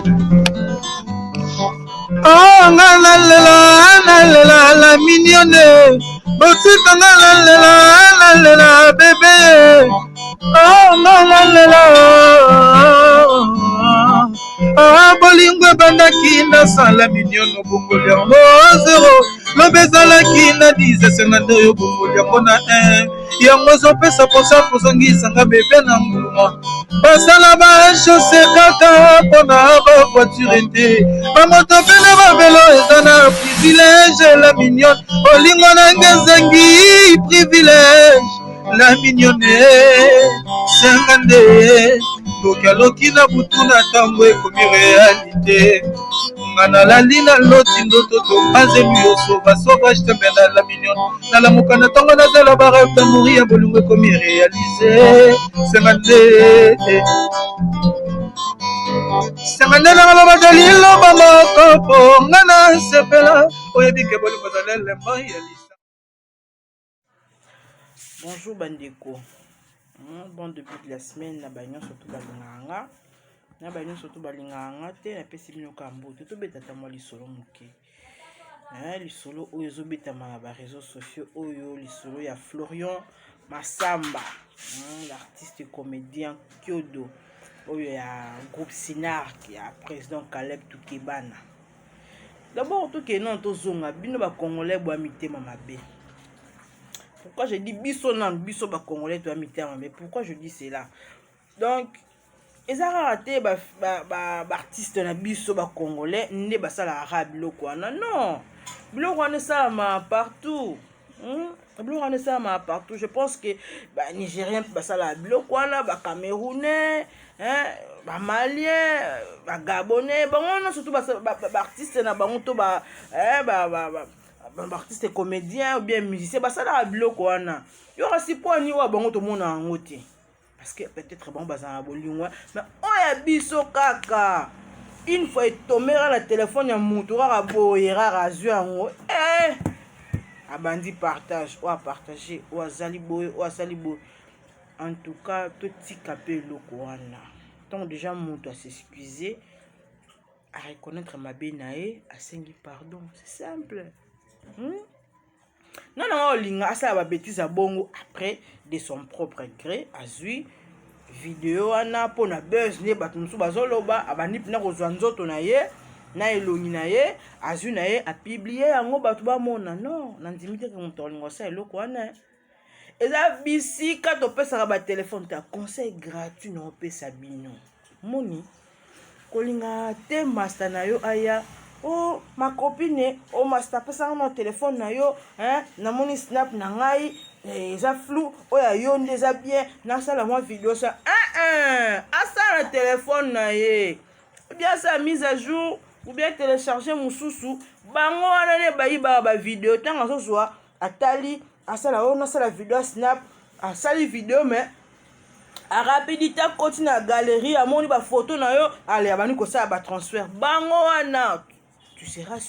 Oh nalela la mignonne botika nalela bébé oh nalela ah bolingo bandaki na sala mignonne bongoli yango zero lobe ezalaki na 10 oyo bongoli yango na 1 yango ozopesa posa kozongisanga bebe na mbuma basala bashose kaka mpona bavoiture te bamoto mpe na bavelo eza na privilege la mignonne olingo nange ezangi privilege la mignonne senga nde tokaloki na butu na ntango ekomi realite nga nalali na loti ndoto topazelu yo sauvage tembe na la mignonne nalamuka na ntango nazala bareve d'amouri ya bolingo ekomi réalise senga nde nanga loba liloba moko mpo nga nasepela oyebike bolingo zalelemba ya lisa. Bonjour bandeko. Bon début de la semaine na banyo surtout balinganga. Na banyo surtout balinganga te na pesi bino kambo te to betata mwa lisolo moke. Lisolo oyo ezobetama na ba réseaux sociaux oyo lisolo ya Florian Massamba, l'artiste comédien Kyodo oyo ya groupe Sinark ya président Caleb Toukebana. D'abord tout que non to zonga bino ba congolais bo mitema mabe. Pourquoi je dis biso nan biso ba congolais to mitema mabe? Pourquoi je dis cela? Donc ezara raté ba artiste na biso ba congolais ne ba sala arabe loko wana non. Biloko wana salama partout. Biloko wana salama partout. Je pense que ba nigérien ba sala biloko wana ba camerounais ba malien ba gabonais bango surtout ba artiste na bango to ba artiste comédien ou bien musicien ba sala biloko wana yo rasi poni wa bango to mona ngote parce que peut-être bon bazana bolingwa mais on ya biso kaka une fois tomera la téléphone ya mutu kaka boyera razu yango abandi partage ou à partager ou azali boy ou azali boy en tout cas to tika pe loko wana donc déjà mutu à s'excuser à reconnaître ma benae à sengi pardon c'est simple. Non non linga ça va bêtise à bongo après de son propre gré azui vidéo wana pona buzz ne bato musu bazoloba abandi pina kozwa nzoto na ye na elongi na ye azui na ye a publier yango bato bamona non nandimite ke moto alingo sa eloko wana eza bisika topesaka ba téléphone ta conseil gratuit na opesa bino moni kolinga te master na yo aya oh ma copine oh master pesa na téléphone na yo na moni snap na ngai eza flou oya yo ndeza bien na sala moi vidéo ça asa na téléphone na ye ou bien ça mise à jour ou bien télécharger mususu bango wana ne bayiba ba vidéo tanga sozwa atali asala ona sala vidéo snap asali vidéo mais a rapidité continue na galerie amoni ba photo na yo allez abani ko ça ba transfert bango wana tu seras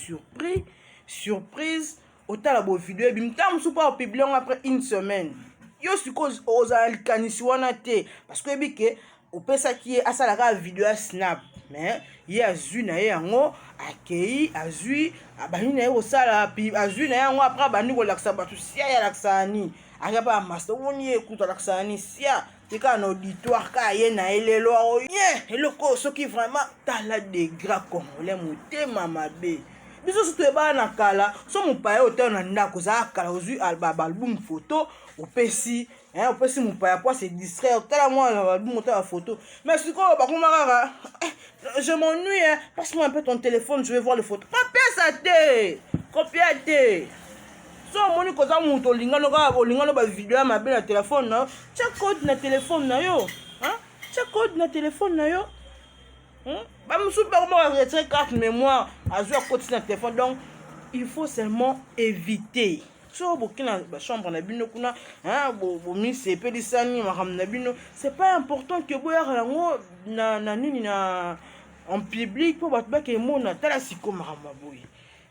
surprise otala bo vidéo bimtam soupa au publier après une semaine yo suppose ozalikanisi wana te parce que bike opesa ki asala ka vidéo snap mais ye azui na ye yango akei azui abani na ye osala puis azui na yango après abandi ko laksa batu sia ya laksani akapa master woni ekuta laksani sia tika na auditoire ka ye na elelo oye eloko soki vraiment tala de gras congolais motema mabe biso surtout eba na kala so mopaya ote na ndako za kala ozui album photo opesi opesi mopaya po se distraire tala moi album ta photo mais sikoyo bakoma kaka je m'ennuie passe-moi un peu ton téléphone je vais voir les photos copie te so moni koza muto lingano ka lingano ba vidéo ya mabe na téléphone na check code na téléphone na yo check code na téléphone na yo ba musu pa comment retirer carte mémoire azua code na téléphone donc il faut seulement éviter so bokina ba chambre na bino kuna bo mi CP lisani makam na bino c'est pas important que boya rango na nini na en public pour battre que mona tala siko makam boy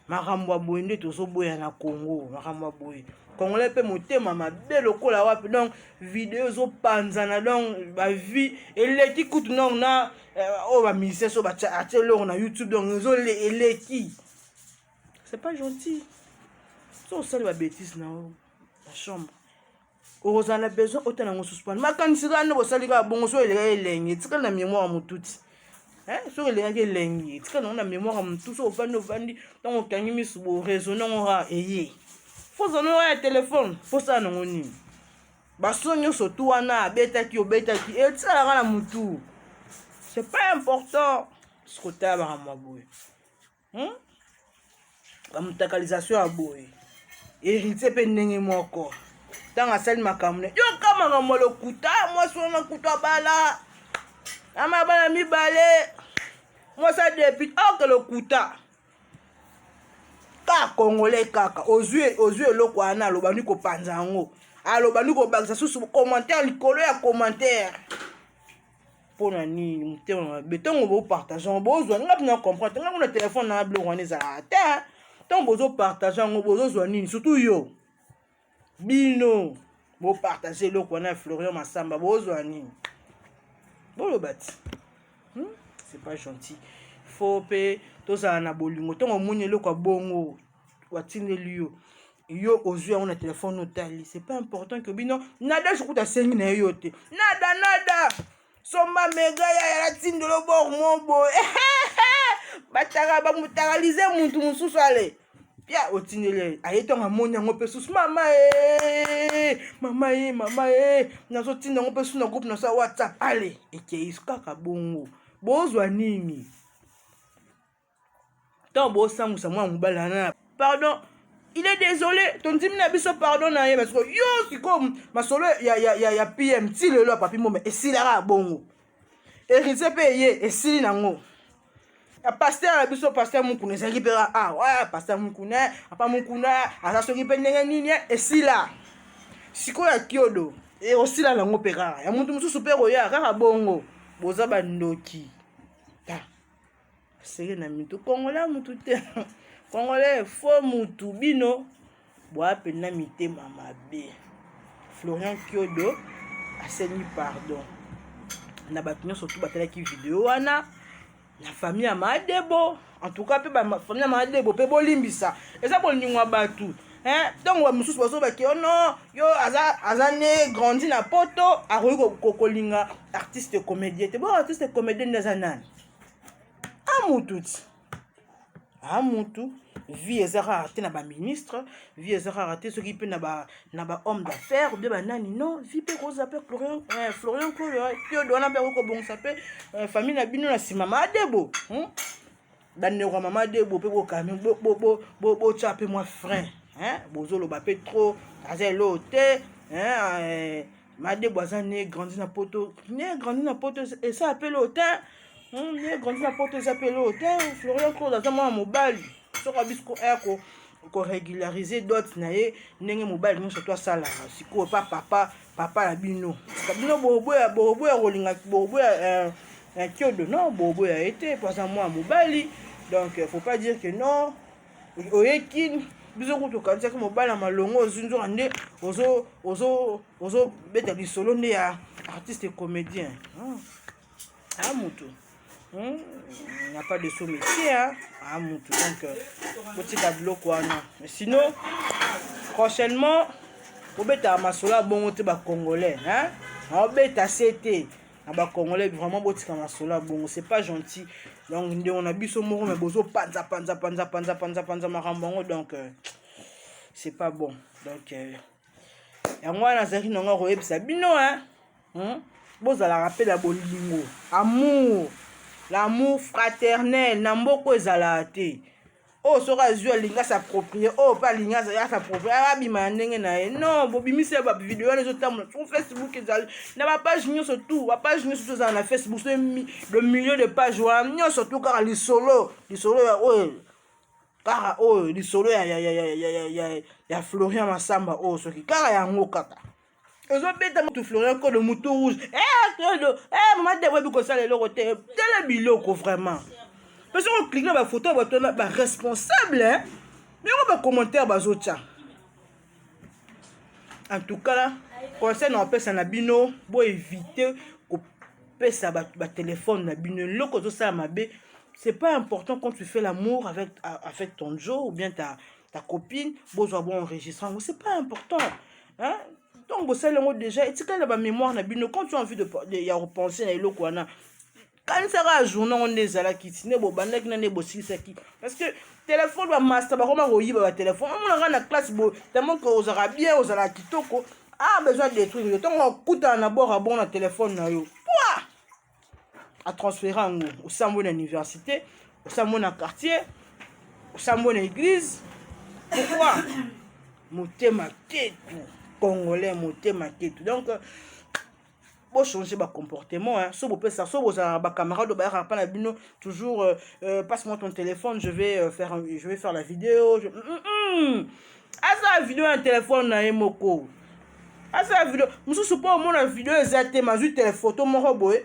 makambo ya boye nde tozoboya na Congo, makambo ya boye Congolais pe motema mabe lokola wapi. Donc vidéo ezopanzana, donc bavie eleki kutu donc na oyo bamisien so batie eloko na YouTube, donc eleki. C'est pas gentil. So osali babétise na la chambre ozala besoin ota nango suspendre makanisika nde bosali kaka bongo so eleka elenge etikali na mémoire motuti soki elengaki elenge etikali nango na mémoire ya motu so ovandi ntango okangi misu boraisonne yango kaka eye fozana oyo ya telefone posala nango nini baso nyonso tu wana abetaki obetaki etikalaka na motu. C'est pas important sikotala makambo ya boye bamutakalisation ya boye héritier mpe ndenge moko ntango asali makambo yoka makambo lokuta mwasi wana kuta bala amabala mibale mwasi adepute oke lokuta ka congolais kaka ozwi eloko wana alobani kopanza yango alobani kobakisa susu commentaire likolo ya commentaire mpona nini motema mabe ntango bopartage yango bozwa nga mpena comprendre nga kuna telefone na biloko wana ezalaka te ntango bozopartage yango bozozwa nini surtout yo bino bopartage eloko wana ya Florian Massamba bozwa nini boloba ti c'est pas gentil. Faut mpe tozala na bolingo ntango omoni eloko ya bongo watindeli yo ozwi yango na telefone otali. C'est pas important que bino nada sokuta asengi na yo te nada somba mega ya tindelo bor mobo bamutakalize muntu mosusu ale pia otindele ayetonga moni yango mpe susu mama nazotinda yango mpe susu na groupe na sa WhatsApp ale ekei kaka bongo bozwa nini ntango bosangusa mwana mobali ana pardon il est désolé tondimi na biso pardon na ye parce que yo sikoyo masolo ya PM ti lelo ya papi mome esilaka bongo héritier mpe ye esili nango ya pasteur na biso pasteur mukuna ezalaki mpe pasteur mukuna apa mukuna aza soki mpe ndenge nini esila sikoyo ya kiodo osila nango mpe kaka ya mutu mosusu mpe koya kaka bongo boza bandoki seke na mitu congolais mutu te congolais fo mutu bino boapena mitema mabe. Florian Kiodo asengi pardon na bato nyonso tu batalaki video wana na famille ya Madebo. En tout cas, famille ya Madebo pe bolimbisa eza bolingo ya bato ntango bamosusu bazobaki no yo aza ne grandi na poto akoki kokolinga artiste comédien te bo artiste comédien nde aza nani amutu ti amutu vie ezaka te na baministre vie ezaka te soki mpe na ba homme d'affaires ou bien banani non vie mpe koza mpe Florian Kiodo wana mpe akoki kobongisa mpe famille na bino na nsima Madebo bandeko ya mama Debo mpe bokami botya mpe mwa frein bozoloba mpe trop aza elo te Madebo aza ne grandi na poto esa apele otin ne grandi na poto eza apele otin Florian Kiodo aza mwana mobali soki abisko korégularize dot na ye ndenge mobali nyonso to asalaka sikoyo pa papa na bino bino boboya kolinga boboya Kiodo non boboya ye te po aza mwana mobali. Donc faut pas dire que non oyeki biso kutu kantiaki mobali na malongo ozwi nzoka nde ozo beta lisolo nde ya artiste comédien mutu n'a pas de sous métier mutu donc botika biloko wana. Mais sinon prochainement obeta masolo ya bongo te bacongolais obeta sete na bacongolais vraiment botika masolo ya bongo c'est pas gentil. Donc nde on a biso moko mais bozo panza makambo yango donc c'est pas bon. Donc yango wana nazalaki nango koyebisa bino bozala rappel ya bolingo amour l'amour fraternel na mboko ezala te soki azwi alinga s'approprier pa alinga s'approprier abima ya ndenge na ye non bobimisi ya bavideo wana ezotambola sur Facebook ezali na bapage nyonso tu bapage nyonso tu ezala na Facebook so le milieu de page wana nyonso tu kaka lisolo ya oyo kaka oyo lisolo ya Florian Massamba soki kaka yango kaka ezobeta mutu Florian Kiodo mutu rouge Kiodo mama Debo ebi kosala eloko te tele biloko vraiment parce qu'on clique na ba photo ba tona ba responsable hein mais on ba commentaire bazotia en tout cas là conseil na pesa na bino bo éviter ko pesa ba téléphone na bino loko zo ça mabe. C'est pas important quand tu fais l'amour avec ton Joe ou bien ta copine bon enregistrement, c'est pas important hein. Donc vous savez déjà et tu as la mémoire na bino quand tu as envie de y repenser na eloko wana quand ça va journée on est à la kitine bo bandaki na ne bosi saki parce que téléphone ba master ba comment royiba ba téléphone on a na classe bo tellement que aux arabien aux ala kitoko besoin de trucs donc on coûte en abord bon na téléphone na yo à transférer en au sambo na université au sambo na quartier au sambo na église. Pourquoi motema tête congolais motema tête donc pour changer ba comportement hein so bo ça so bo ba camarade ba ra pa na bino toujours passe-moi ton téléphone je vais faire la vidéo asa vidéo un téléphone na emoko asa vidéo mususu pas au moins la vidéo exacte mazu téléphone moko boy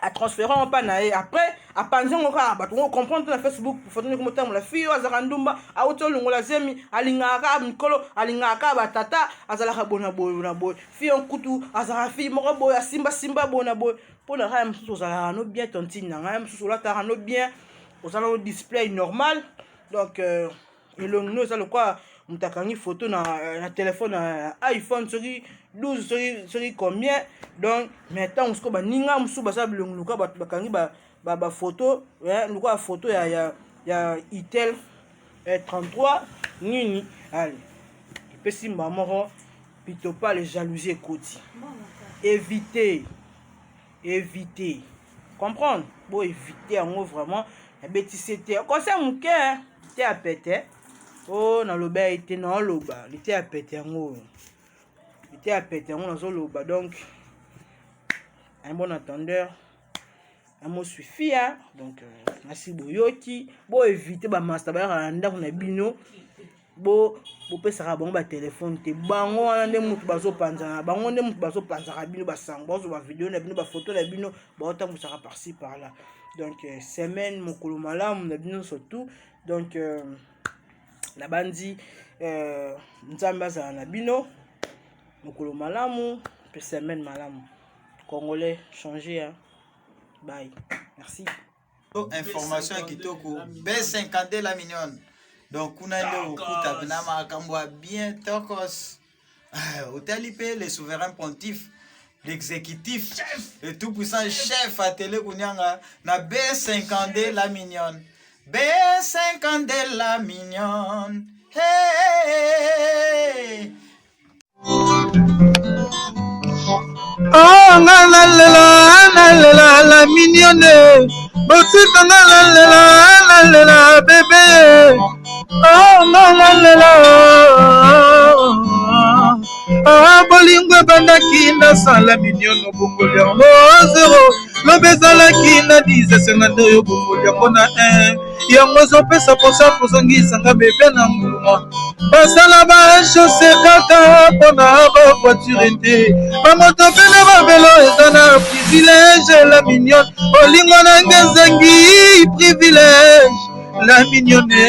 à transférer en panaé après à panzer on va comprendre na Facebook photo ni comme la fille azarandumba a otolo ngola zemi alingaka mikolo alingaka batata azala bona boy fille en kutu azara fille moko boy simba bona boy pour la ram sous azala no bien tontine na ram sous la ta no bien azala au display normal donc et le nous ça le quoi mutakangi photo na téléphone iPhone sur 12 sur combien donc maintenant on se ko ba ninga musu ba sablo luka ba bakangi ba photo hein luka photo ya Itel 33 nini allez pesi mamoro pito pas les jalousies koti éviter comprendre bon éviter en gros vraiment la bêtise quand c'est mon cœur t'es à péter oh na loba été na loba était à péter en gros était à péter en gros loba donc un bon entendeur un mot suffit hein donc merci boyoki bo éviter ba master ba randa na bino bo pesa bon ba téléphone te bango ande mutu bazo panza bango ande mutu bazo panza bino ba sango ba vidéo na bino ba photo na bino ba otam ça par-ci par là donc semaine mokolo malamu na bino surtout donc la bandi nzamba za na bino mokolo malamu pe semaine malamu congolais changer hein. Bye merci information ya kitoko B50 la mignonne donc kuna nde okuta bina makambo bien tokos otali pe le souverain pontife l'exécutif le tout puissant chef à télé kunyanga na B50 la mignonne B50 la mignonne hey oh nalela la mignonne botika nalela bébé oh nalela bolingo ebandaki nasala mignonne bongoli yango 0 lobe ezalaki na 10 52 oyo bongoli yango na 1 yango ozopesa posa kozongisanga bebe na mbuma basala bashose kaka mpona bavoiture te bamoto mpe na babelo eza na privilège la mignonne olingo nange ezangi privilège la mignonne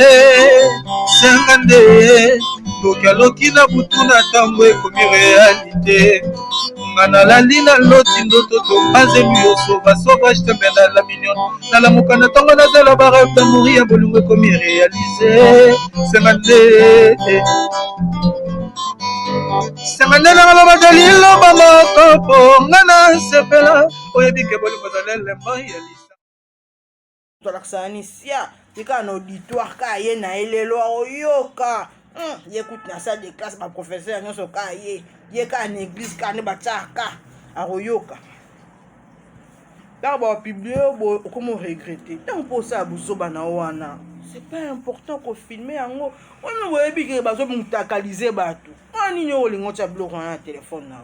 senga nde tokaloki na butu na ntango ekomi réalité nga nalali na loti ndoto topazemi yosovasauvage tembe na la mignonne nalamuka na ntango nazala barêve d'amouri ya bolingo ekomi réalise senga nde nanga loba liloba moko mpo nga nasepela oyebike bolingo zala elemba ya lisa tolakisani sia tika na auditoire ka ye na elelo oyoka ye kuti na salle de classe ba professeur nyonso ka ye ka na église ka ne batiaka akoyoka ntango bapublie okomo regrette ntango mposa bozoba na wana c'est pas important kofilme yango wana boyebi ke bazomutakalize bato wana nini olingo otya biloko wana na telefone na yo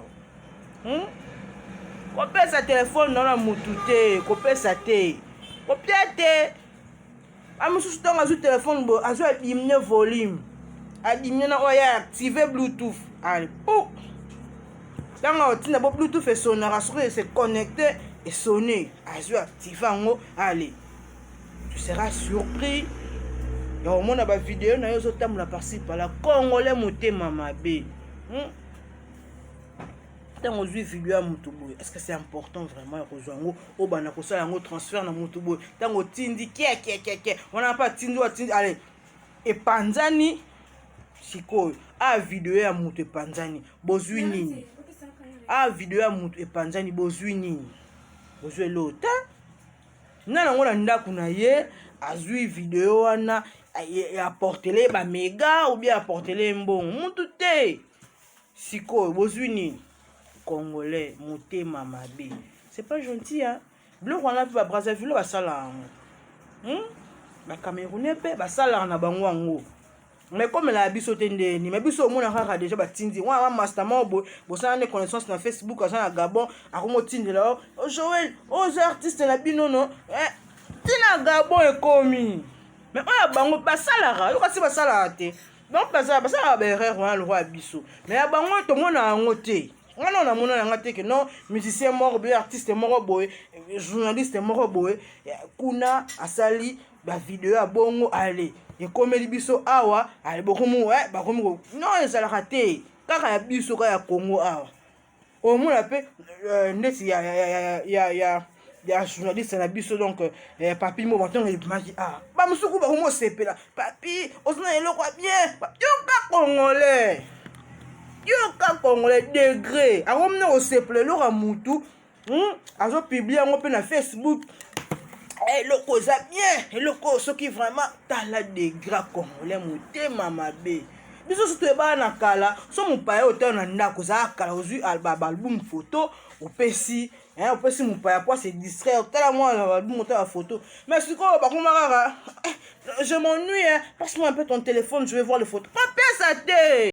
kopesa telefone na mutu te kopesa te kopia te amosusu ntango azwi telefone bo azwi adimine volume adimine na oyo active bluetooth ale po ntango otinda bo bluetooth esonaka soki ese connecte esone azwi active yango ale tu seras surpris. Ya omona ba vidéo na yo ozotambola par-ci par-là, congolais motema mabe. Ntango ozwi video ya motu boye, est-ce que c'est important vraiment ya kozwa yango obanda kosala yango transfert na motu boye ntango otindi ke wana mpa atindi watindi ale epanzani sikoyo video ya motu epanzani bozwi nini? Video ya motu epanzani bozwi nini? Bozwi elota na nango na ndako na ye azwi video wana aportele ba mega ou bien aportele mbongo mutu te sikoyo bozwi nini? Congolais motema mabe, c'est pas gentil hein. Biloko wana mpe ba Brazzaville basala yango ba Camerounais mpe basala na bango yango, mais comme la biso te ndeni mais biso omona kaka déjà batindi wana master mobo bosala ne connaissance na Facebook aza na Gabon akomo tindela Joël aux artistes na bino no tina Gabon ekomi mais oya bango basalaka yo kasi basalaka te donc basala ba erreur wana le roi biso mais ya bango tomona yango te. On a mon angate que non musicien mort bien artiste mort boy journaliste mort boy kuna asali ba vidéo ya bongo ale et comme biso awa ale bokomo ba komo non ezala raté kaka ya biso ka ya Congo awa au moins pe ndeti ya journaliste na biso donc papi mo batonga maki ba musuku ba komo sepela papi osna eloko bien yo ka congolais. Yo ka congolais degré akomne oseple eloko mutu azo publier yango mpe na Facebook eloko eza bien eloko soki vraiment tala degré congolais motema mabe biso soto ebaa na kala so mopaya otala na ndako ozala kala ozwi album photo opesi mopaya po se distraire otala mwana album otala photo mais sikoyo bakoma kaka je m'ennuie passe-moi un peu ton téléphone je vais voir les photos papesa te.